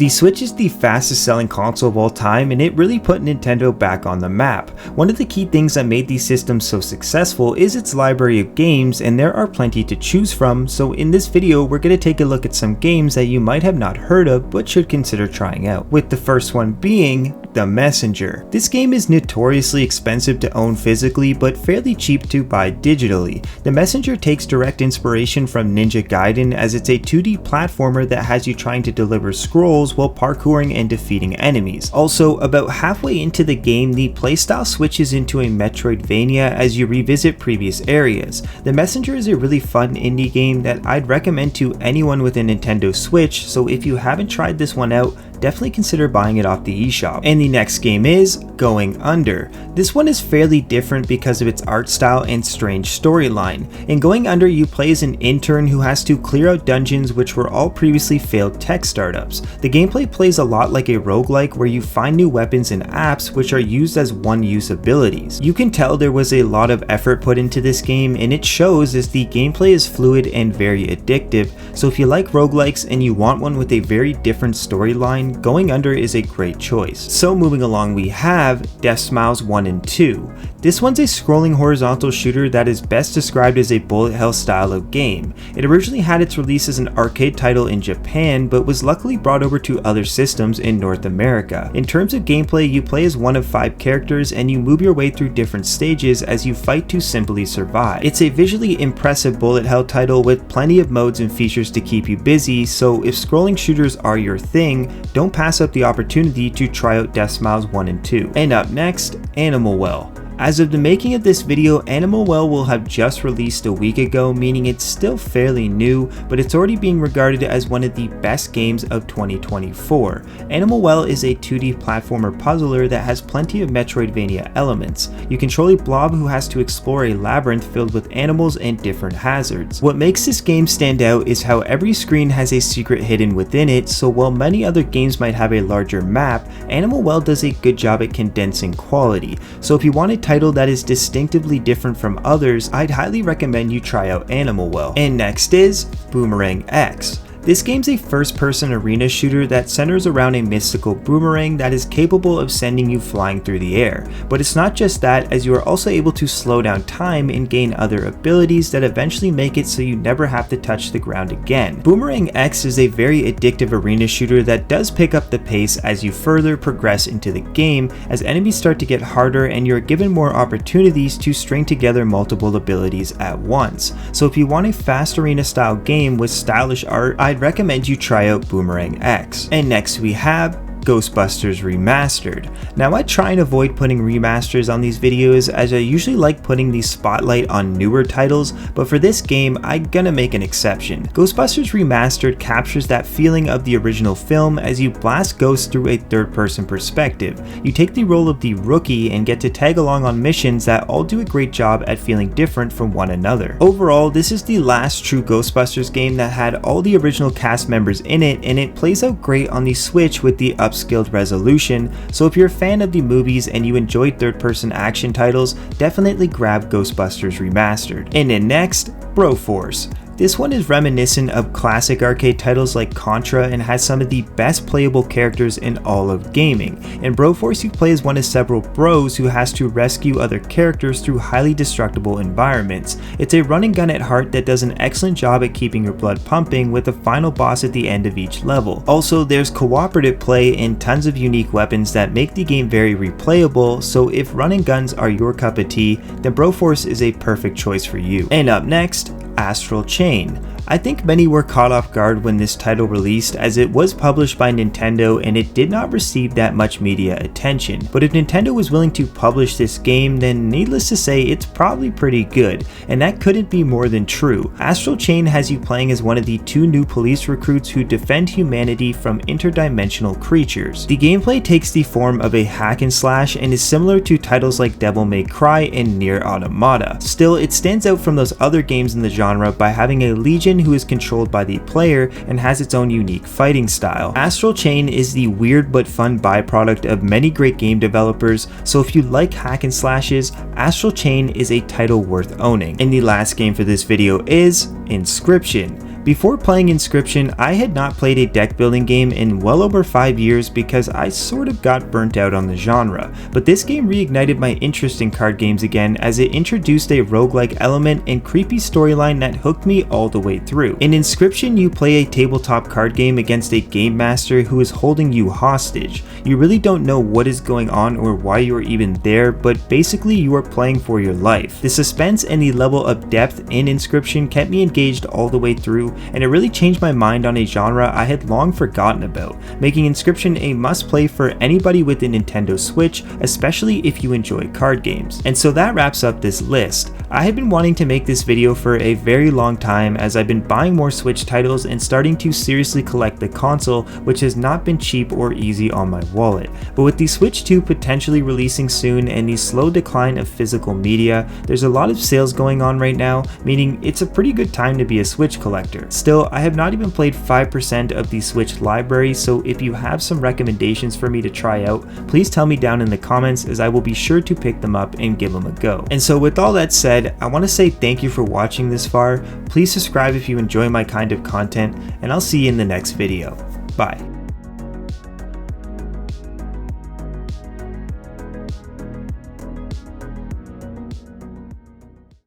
The Switch is the fastest selling console of all time, and it really put Nintendo back on the map. One of the key things that made these systems so successful is its library of games, and there are plenty to choose from, so in this video we're going to take a look at some games that you might have not heard of but should consider trying out. With the first one being The Messenger. This game is notoriously expensive to own physically but fairly cheap to buy digitally. The Messenger takes direct inspiration from Ninja Gaiden, as it's a 2D platformer that has you trying to deliver scrolls while parkouring and defeating enemies. Also, about halfway into the game, the playstyle switches into a Metroidvania as you revisit previous areas. The Messenger is a really fun indie game that I'd recommend to anyone with a Nintendo Switch, so if you haven't tried this one out, definitely consider buying it off the eShop. And the next game is Going Under. This one is fairly different because of its art style and strange storyline. In Going Under, you play as an intern who has to clear out dungeons which were all previously failed tech startups. The gameplay plays a lot like a roguelike where you find new weapons and apps which are used as one-use abilities. You can tell there was a lot of effort put into this game, and it shows as the gameplay is fluid and very addictive, so if you like roguelikes and you want one with a very different storyline, Going Under is a great choice. So moving along, we have Deathsmiles 1 and 2. This one's a scrolling horizontal shooter that is best described as a bullet hell style of game. It originally had its release as an arcade title in Japan, but was luckily brought over to other systems in North America. In terms of gameplay, you play as one of 5 characters and you move your way through different stages as you fight to simply survive. It's a visually impressive bullet hell title with plenty of modes and features to keep you busy, so if scrolling shooters are your thing, don't pass up the opportunity to try out Deathsmiles 1 and 2. And up next, Animal Well. As of the making of this video, Animal Well will have just released a week ago, meaning it's still fairly new, but it's already being regarded as one of the best games of 2024. Animal Well is a 2D platformer puzzler that has plenty of Metroidvania elements. You control a blob who has to explore a labyrinth filled with animals and different hazards. What makes this game stand out is how every screen has a secret hidden within it, so while many other games might have a larger map, Animal Well does a good job at condensing quality. So if you want a title that is distinctively different from others, I'd highly recommend you try out Animal Well. And next is Boomerang X. This game's a first-person arena shooter that centers around a mystical boomerang that is capable of sending you flying through the air. But it's not just that, as you are also able to slow down time and gain other abilities that eventually make it so you never have to touch the ground again. Boomerang X is a very addictive arena shooter that does pick up the pace as you further progress into the game, as enemies start to get harder and you are given more opportunities to string together multiple abilities at once. So if you want a fast arena style game with stylish art, I'd recommend you try out Boomerang X. And next we have Ghostbusters Remastered. Now I try and avoid putting remasters on these videos, as I usually like putting the spotlight on newer titles, but for this game I'm gonna make an exception. Ghostbusters Remastered captures that feeling of the original film as you blast ghosts through a third-person perspective. You take the role of the rookie and get to tag along on missions that all do a great job at feeling different from one another. Overall, this is the last true Ghostbusters game that had all the original cast members in it, and it plays out great on the Switch with the upscaled resolution, so if you're a fan of the movies and you enjoyed third-person action titles, definitely grab Ghostbusters Remastered. And then next, Broforce. This one is reminiscent of classic arcade titles like Contra and has some of the best playable characters in all of gaming. In Broforce, you play as one of several bros who has to rescue other characters through highly destructible environments. It's a run and gun at heart that does an excellent job at keeping your blood pumping, with a final boss at the end of each level. Also, there's cooperative play and tons of unique weapons that make the game very replayable, so if run and guns are your cup of tea, then Broforce is a perfect choice for you. And up next, Astral Chain. I think many were caught off guard when this title released, as it was published by Nintendo and it did not receive that much media attention. But if Nintendo was willing to publish this game, then needless to say, it's probably pretty good, and that couldn't be more than true. Astral Chain has you playing as one of the 2 new police recruits who defend humanity from interdimensional creatures. The gameplay takes the form of a hack and slash and is similar to titles like Devil May Cry and Nier Automata. Still, it stands out from those other games in the genre by having a legion who is controlled by the player and has its own unique fighting style. Astral Chain is the weird but fun byproduct of many great game developers, so if you like hack and slashes, Astral Chain is a title worth owning. And the last game for this video is Inscryption. Before playing Inscryption, I had not played a deck building game in well over 5 years because I sort of got burnt out on the genre, but this game reignited my interest in card games again as it introduced a roguelike element and creepy storyline that hooked me all the way through. In Inscryption, you play a tabletop card game against a game master who is holding you hostage. You really don't know what is going on or why you are even there, but basically you are playing for your life. The suspense and the level of depth in Inscryption kept me engaged all the way through, and it really changed my mind on a genre I had long forgotten about, making Inscryption a must-play for anybody with a Nintendo Switch, especially if you enjoy card games. And so that wraps up this list. I had been wanting to make this video for a very long time as I've been buying more Switch titles and starting to seriously collect the console, which has not been cheap or easy on my wallet. But with the Switch 2 potentially releasing soon and the slow decline of physical media, there's a lot of sales going on right now, meaning it's a pretty good time to be a Switch collector. Still, I have not even played 5% of the Switch library, so if you have some recommendations for me to try out, please tell me down in the comments as I will be sure to pick them up and give them a go. And so with all that said, I want to say thank you for watching this far. Please subscribe if you enjoy my kind of content, and I'll see you in the next video. Bye.